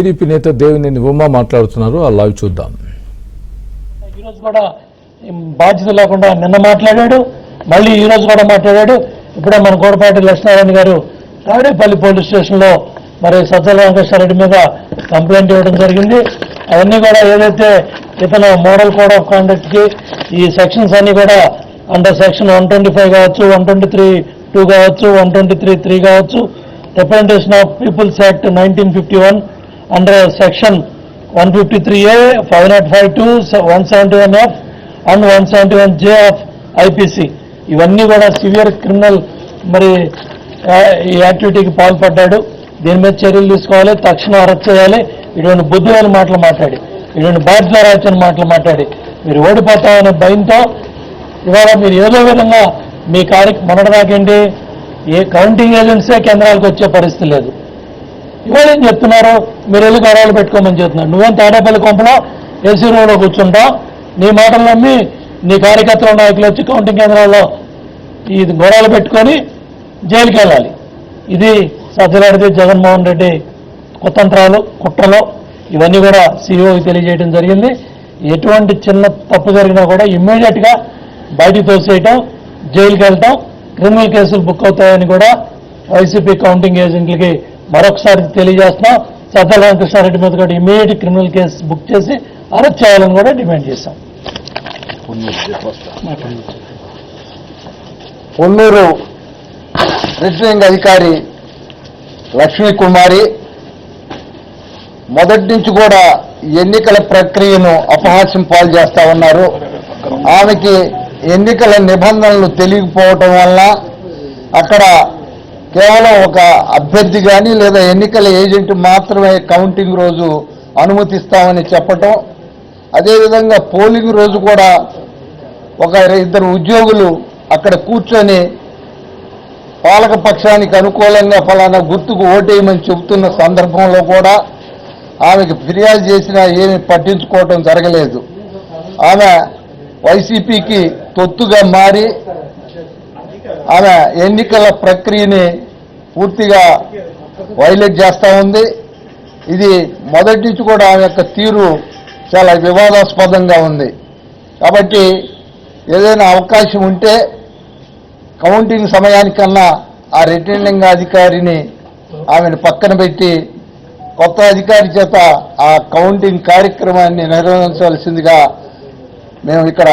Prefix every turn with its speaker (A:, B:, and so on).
A: TDP నేత దేవినేని ఉమా మాట్లాడుతున్నారు. ఆ లైవ్ చూద్దాం.
B: ఈరోజు కూడా బాధ్యత లేకుండా నిన్న మాట్లాడాడు, మళ్ళీ ఈరోజు కూడా మాట్లాడాడు. ఇప్పుడే మన కోడపాటి లక్ష్మీనారాయణ గారు తాడేపల్లి పోలీస్ స్టేషన్లో మరి సజ్జల వెంకటేశ్వరరెడ్డి మీద కంప్లైంట్ ఇవ్వడం జరిగింది. అవన్నీ కూడా ఏదైతే ఇతను మోడల్ కోడ్ ఆఫ్ కాండక్ట్కి ఈ సెక్షన్స్ అన్ని కూడా అండర్ సెక్షన్ 125 కావచ్చు, 123(2) కావచ్చు, 123(3) కావచ్చు, representation of people's act 1951 under section 153A, 505(2), 171F and 171J of IPC ఇవన్నీ కూడా సివియర్ క్రిమినల్ మరి ఈ యాక్టివిటీకి పాల్పడ్డాడు. దీని మీద చర్యలు తీసుకోవాలి, తక్షణం అరెస్ట్ చేయాలి. ఇటువంటి బుద్ధివేల మాటలు మాట్లాడి, ఇటువంటి బాధ్యత మాటలు మాట్లాడి మీరు ఓడిపోతామనే భయంతో ఇవాళ మీరు ఏదో విధంగా మీ మొన్నటిదాకేంటి ఏ కౌంటింగ్ ఏజెంట్సే కేంద్రాలకు వచ్చే పరిస్థితి లేదు. ఇవాళ ఏం చెప్తున్నారు, మీరు వెళ్ళి గొడవలు పెట్టుకోమని చెప్తున్నారు. నువ్వేం తాడేపల్లి కొంపలో ఏసీ రూమ్లో కూర్చుంటావు, నీ మాటలు నమ్మి నీ కార్యకర్తల నాయకులు వచ్చి కౌంటింగ్ కేంద్రాల్లో ఈ గొడవలు పెట్టుకొని జైలుకి వెళ్ళాలి. ఇది సజ్జలాడితే జగన్మోహన్ రెడ్డి కుతంత్రాలు, కుట్రలు ఇవన్నీ కూడా సీఈఓకి తెలియజేయడం జరిగింది. ఎటువంటి చిన్న తప్పు జరిగినా కూడా ఇమ్మీడియట్గా బయటికి తోసేయటం, జైలుకి వెళ్తాం, క్రిమినల్ కేసులు బుక్ అవుతాయని కూడా వైసీపీ కౌంటింగ్ ఏజెంట్లకి మరొకసారి తెలియజేస్తున్నాం. సజ్జల వెంకటేశ్వరరెడ్డి మీద కూడా ఇమ్మీడియట్ క్రిమినల్ కేసు బుక్ చేసి అరెస్ట్ చేయాలని కూడా డిమాండ్ చేశాం.
C: పొన్నూరు రిటర్నింగ్ అధికారి లక్ష్మీ కుమారి మొదటి నుంచి కూడా ఎన్నికల ప్రక్రియను అపహాస్యం పాలు చేస్తా ఉన్నారు. ఆమెకి ఎన్నికల నిబంధనలు తెలియకపోవటం వల్ల అక్కడ కేవలం ఒక అభ్యర్థి కానీ లేదా ఎన్నికల ఏజెంట్ మాత్రమే కౌంటింగ్ రోజు అనుమతిస్తామని చెప్పటం, అదేవిధంగా పోలింగ్ రోజు కూడా ఒక ఇద్దరు ఉద్యోగులు అక్కడ కూర్చొని పాలక పక్షానికి అనుకూలంగా ఫలానా గుర్తుకు ఓటేయమని చెబుతున్న సందర్భంలో కూడా ఆమెకు ఫిర్యాదు చేసినా ఏమి పట్టించుకోవటం జరగలేదు. ఆమె వైసీపీకి తొత్తుగా మారి ఆమె ఎన్నికల ప్రక్రియని పూర్తిగా వైలేట్ చేస్తూ ఉంది. ఇది మొదటి నుంచి కూడా ఆమె యొక్క తీరు చాలా వివాదాస్పదంగా ఉంది. కాబట్టి ఏదైనా అవకాశం ఉంటే కౌంటింగ్ సమయానికన్నా ఆ రిటర్నింగ్ అధికారిని ఆమెను పక్కన పెట్టి కొత్త అధికారి చేత ఆ కౌంటింగ్ కార్యక్రమాన్ని నిర్వహించవలసిందిగా మేము ఇక్కడ